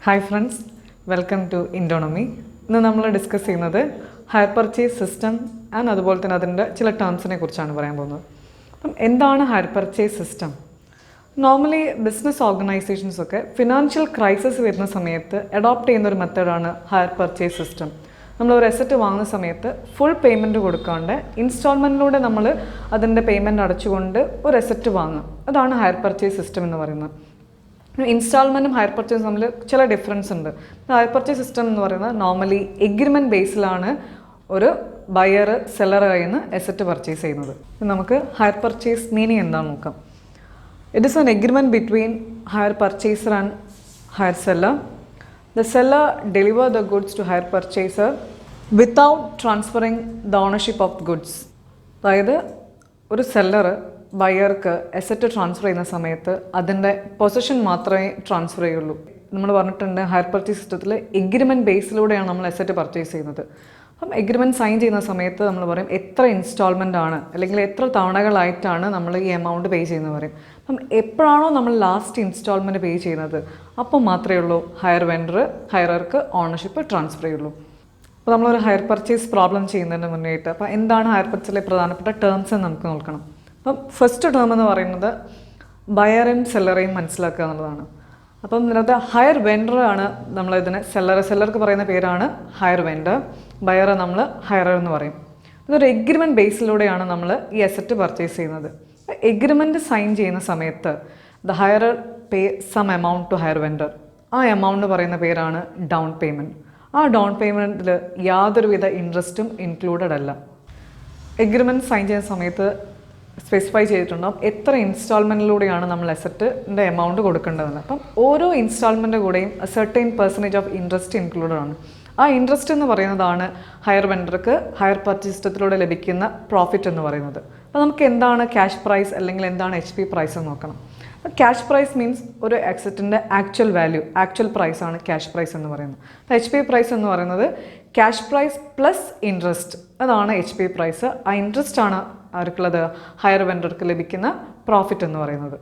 Hi friends, welcome to Indodemy. ഇന്ന് നമ്മൾ discuss ചെയ്യുന്നത് ഹയർ പർച്ചേസ് സിസ്റ്റം ആൻഡ് അതുപോലെ തന്നെ അതിൻ്റെ ചില ടേംസിനെ കുറിച്ചാണ് പറയാൻ പോകുന്നത്. അപ്പം എന്താണ് higher purchase system? Normally business organisations ഒക്കെ ഫിനാൻഷ്യൽ ക്രൈസിസ് വരുന്ന സമയത്ത് അഡോപ്റ്റ് ചെയ്യുന്ന ഒരു മെത്തേഡാണ് ഹയർ പർച്ചേസ് സിസ്റ്റം. നമ്മൾ ഒരു അസറ്റ് വാങ്ങുന്ന സമയത്ത് ഫുൾ പേയ്മെൻറ്റ് കൊടുക്കാണ്ട് ഇൻസ്റ്റാൾമെൻറ്റിലൂടെ നമ്മൾ അതിൻ്റെ പേയ്മെൻറ്റ് അടച്ചുകൊണ്ട് ഒരു അസറ്റ് വാങ്ങുക. അതാണ് ഹയർ പർച്ചേസ് സിസ്റ്റം എന്ന് പറയുന്നത്. ഇൻസ്റ്റാൾമെൻറ്റും ഹയർ പർച്ചേസും തമ്മിൽ ചില ഡിഫറൻസ് ഉണ്ട്. ഹയർ പർച്ചേസ് സിസ്റ്റം എന്ന് പറയുന്നത് നോർമലി എഗ്രിമെൻറ്റ് ബേസിലാണ് ഒരു ബയർ സെല്ലർ കയ്യിൽ നിന്ന് അസറ്റ് പർച്ചേസ് ചെയ്യുന്നത്. നമുക്ക് ഹയർ പർച്ചേസ് മീനിങ് എന്താണെന്ന് നോക്കാം. It is an agreement between higher purchaser and higher seller. The seller deliver the goods to hire purchaser without transferring the ownership of goods. അതായത് ഒരു seller ബയർക്ക് asset transfer ചെയ്യുന്ന സമയത്ത് അതിൻ്റെ position മാത്രമേ transfer ചെയ്യുള്ളൂ. നമ്മൾ പറഞ്ഞിട്ടുണ്ട് ഹയർ പർച്ചേസ് സിസ്റ്റത്തിൽ എഗ്രിമെൻറ്റ് ബേസിലൂടെയാണ് നമ്മൾ അസറ്റ് പർച്ചേസ് ചെയ്യുന്നത്. അപ്പം എഗ്രിമെൻറ്റ് സൈൻ ചെയ്യുന്ന സമയത്ത് നമ്മൾ പറയും എത്ര ഇൻസ്റ്റാൾമെൻ്റ് ആണ് അല്ലെങ്കിൽ എത്ര തവണകളായിട്ടാണ് നമ്മൾ ഈ എമൗണ്ട് പേ ചെയ്യുന്നത് പറയും. അപ്പം എപ്പോഴാണോ നമ്മൾ ലാസ്റ്റ് ഇൻസ്റ്റാൾമെൻറ്റ് പേ ചെയ്യുന്നത് അപ്പോൾ മാത്രമേ ഉള്ളൂ ഹയർക്ക് ഓണർഷിപ്പ് ട്രാൻസ്ഫർ ചെയ്യുള്ളൂ. അപ്പോൾ നമ്മളൊരു ഹയർ പർച്ചേസ് പ്രോബ്ലം ചെയ്യുന്നതിന് മുന്നേയിട്ട് അപ്പോൾ എന്താണ് ഹയർ പർച്ചേസിലെ പ്രധാനപ്പെട്ട ടേംസ് എന്ന് നമുക്ക് നോക്കണം. അപ്പം ഫസ്റ്റ് ടേം എന്ന് പറയുന്നത് ബയറും സെല്ലറേയും മനസ്സിലാക്കുക എന്നുള്ളതാണ്. അപ്പം ഇതിനകത്ത് ഹയർ വെൻഡറാണ് നമ്മളിതിനെ സെല്ലർക്ക് പറയുന്ന പേരാണ് ഹയർ വെൻഡർ, ബയറെ നമ്മൾ ഹയറർ എന്ന് പറയും. ഇതൊരു എഗ്രിമെൻറ്റ് ബേസിലൂടെയാണ് നമ്മൾ ഈ അസറ്റ് പർച്ചേസ് ചെയ്യുന്നത്. എഗ്രിമെൻറ്റ് സൈൻ ചെയ്യുന്ന സമയത്ത് the hirer pay sum amount to hire vendor. ആ എമൗണ്ട് പറയുന്ന പേരാണ് ഡൗൺ പേയ്മെൻറ്റ്. ആ ഡൗൺ പേയ്മെൻറ്റിൽ യാതൊരുവിധ ഇൻട്രസ്റ്റും ഇൻക്ലൂഡഡ് അല്ല. എഗ്രിമെൻറ്റ് സൈൻ ചെയ്യുന്ന സമയത്ത് സ്പെസിഫൈ ചെയ്തിട്ടുണ്ടാകും എത്ര ഇൻസ്റ്റാൾമെൻറ്റിലൂടെയാണ് നമ്മൾ അസറ്റിൻ്റെ എമൗണ്ട് കൊടുക്കേണ്ടതെന്ന്. അപ്പം ഓരോ ഇൻസ്റ്റാൾമെൻറ്റ് കൂടെയും certain percentage of interest included ആണ്. ആ ഇൻട്രസ്റ്റ് എന്ന് പറയുന്നതാണ് ഹയർ വെൻഡർക്ക് ഹയർ പർച്ചേസ് സിസ്റ്റത്തിലൂടെ ലഭിക്കുന്ന പ്രോഫിറ്റ് എന്ന് പറയുന്നത്. അപ്പോൾ നമുക്ക് എന്താണ് ക്യാഷ് പ്രൈസ് അല്ലെങ്കിൽ എന്താണ് HP പ്രൈസ് എന്ന് നോക്കണം. ക്യാഷ് പ്രൈസ് മീൻസ് ഒരു അസറ്റിൻ്റെ ആക്ച്വൽ വാല്യൂ, ആക്ച്വൽ പ്രൈസ് ആണ് ക്യാഷ് പ്രൈസ് എന്ന് പറയുന്നത്. HP പ്രൈസ് എന്ന് പറയുന്നത് ക്യാഷ് പ്രൈസ് പ്ലസ് ഇൻട്രസ്റ്റ്, അതാണ് HP പ്രൈസ്. ആ ഇൻട്രസ്റ്റ് ആണ് ആർക്കുള്ളത്, ഹയർ വെൻഡർക്ക് ലഭിക്കുന്ന പ്രോഫിറ്റ് എന്ന് പറയുന്നത്.